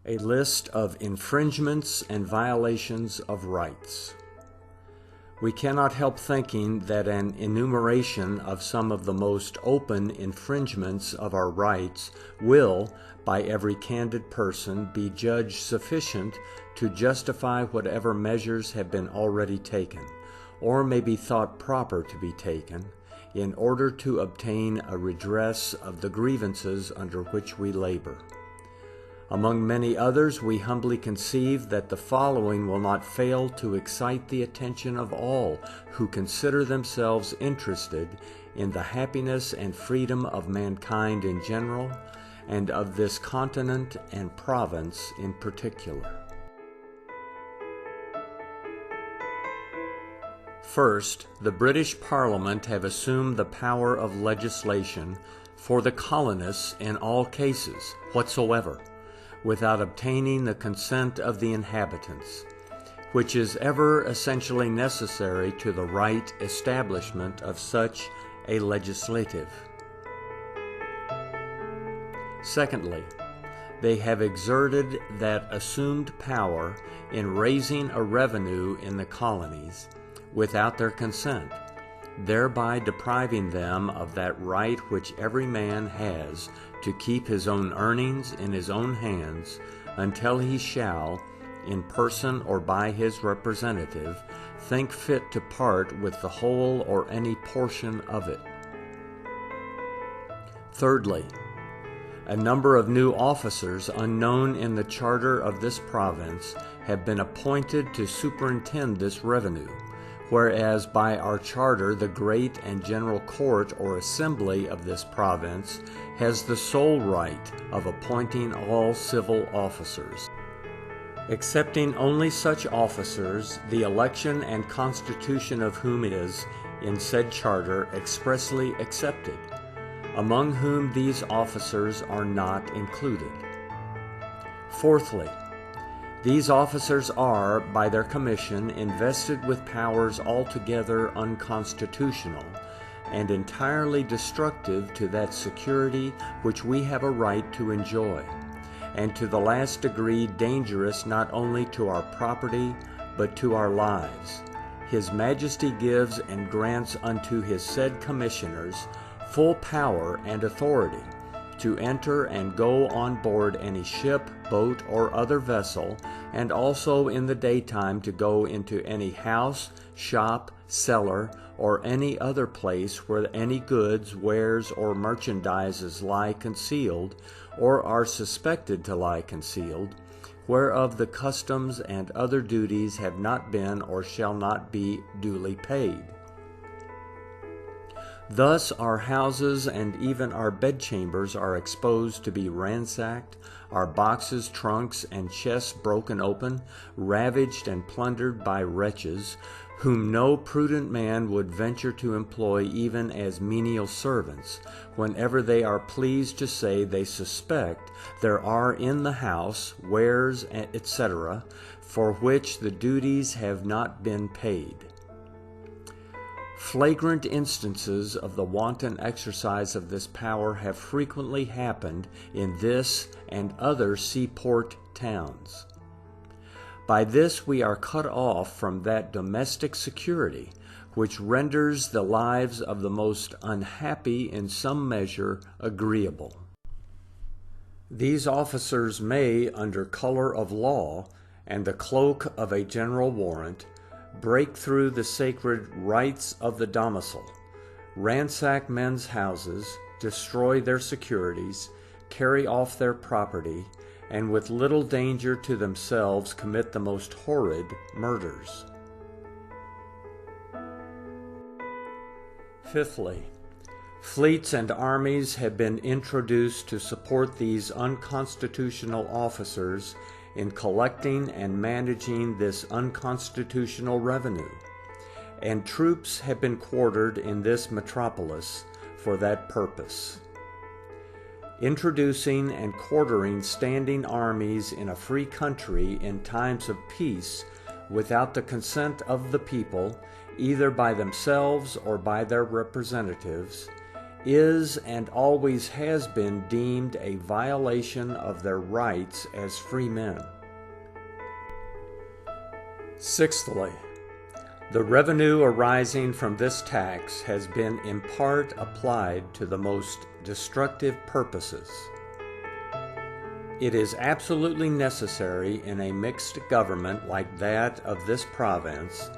A list of infringements and violations of rights. We cannot help thinking that an enumeration of some of the most open infringements of our rights will, by every candid person, be judged sufficient to justify whatever measures have been already taken, or may be thought proper to be taken, in order to obtain a redress of the grievances under which we labor. Among many others, we humbly conceive that the following will not fail to excite the attention of all who consider themselves interested in the happiness and freedom of mankind in general, and of this continent and province in particular. First, the British Parliament have assumed the power of legislation for the colonists in all cases whatsoever, without obtaining the consent of the inhabitants, which is ever essentially necessary to the right establishment of such a legislative. Secondly, they have exerted that assumed power in raising a revenue in the colonies without their consent, thereby depriving them of that right which every man has to keep his own earnings in his own hands until he shall, in person or by his representative, think fit to part with the whole or any portion of it. Thirdly, a number of new officers unknown in the charter of this province have been appointed to superintend this revenue, whereas by our charter the great and general court or assembly of this province has the sole right of appointing all civil officers, excepting only such officers the election and constitution of whom is, in said charter, expressly accepted, among whom these officers are not included. Fourthly, these officers are, by their commission, invested with powers altogether unconstitutional and entirely destructive to that security which we have a right to enjoy, and to the last degree dangerous not only to our property but to our lives. His Majesty gives and grants unto his said commissioners full power and authority to enter and go on board any ship, boat, or other vessel, and also in the daytime to go into any house, shop, cellar, or any other place where any goods, wares, or merchandises lie concealed, or are suspected to lie concealed, whereof the customs and other duties have not been or shall not be duly paid. Thus our houses and even our bedchambers are exposed to be ransacked, our boxes, trunks, and chests broken open, ravaged and plundered by wretches, whom no prudent man would venture to employ even as menial servants, whenever they are pleased to say they suspect there are in the house wares, etc., for which the duties have not been paid. Flagrant instances of the wanton exercise of this power have frequently happened in this and other seaport towns. By this we are cut off from that domestic security which renders the lives of the most unhappy in some measure agreeable. These officers may, under color of law and the cloak of a general warrant, break through the sacred rights of the domicile, ransack men's houses, destroy their securities, carry off their property, and with little danger to themselves commit the most horrid murders. Fifthly, fleets and armies have been introduced to support these unconstitutional officers in collecting and managing this unconstitutional revenue, and troops have been quartered in this metropolis for that purpose. Introducing and quartering standing armies in a free country in times of peace without the consent of the people, either by themselves or by their representatives, is and always has been deemed a violation of their rights as free men. Sixthly, the revenue arising from this tax has been in part applied to the most destructive purposes. It is absolutely necessary in a mixed government like that of this province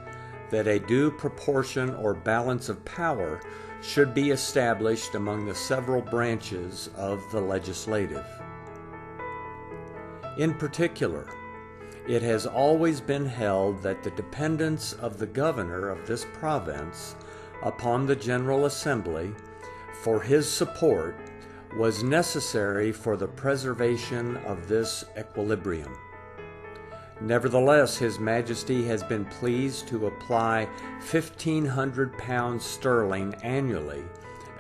that a due proportion or balance of power should be established among the several branches of the legislative. In particular, it has always been held that the dependence of the governor of this province upon the General Assembly for his support was necessary for the preservation of this equilibrium. Nevertheless, His Majesty has been pleased to apply 1,500 pounds sterling annually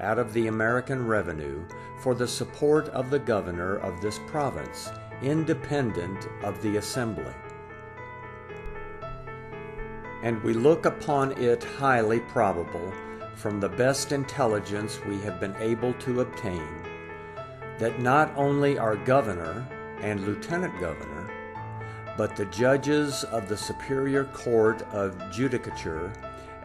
out of the American revenue for the support of the governor of this province, independent of the Assembly. And we look upon it highly probable, from the best intelligence we have been able to obtain, that not only our governor and lieutenant governor, but the judges of the Superior Court of Judicature,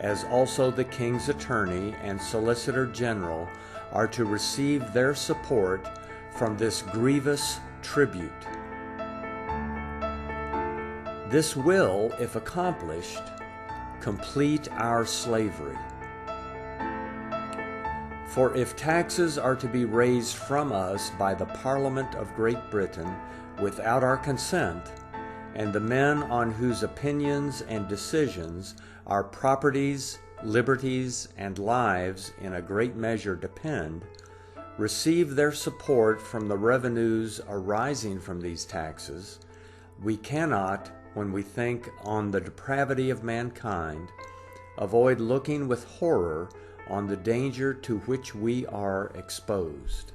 as also the King's Attorney and Solicitor General, are to receive their support from this grievous tribute. This will, if accomplished, complete our slavery. For if taxes are to be raised from us by the Parliament of Great Britain without our consent, and the men on whose opinions and decisions our properties, liberties, and lives in a great measure depend, receive their support from the revenues arising from these taxes, we cannot, when we think on the depravity of mankind, avoid looking with horror on the danger to which we are exposed.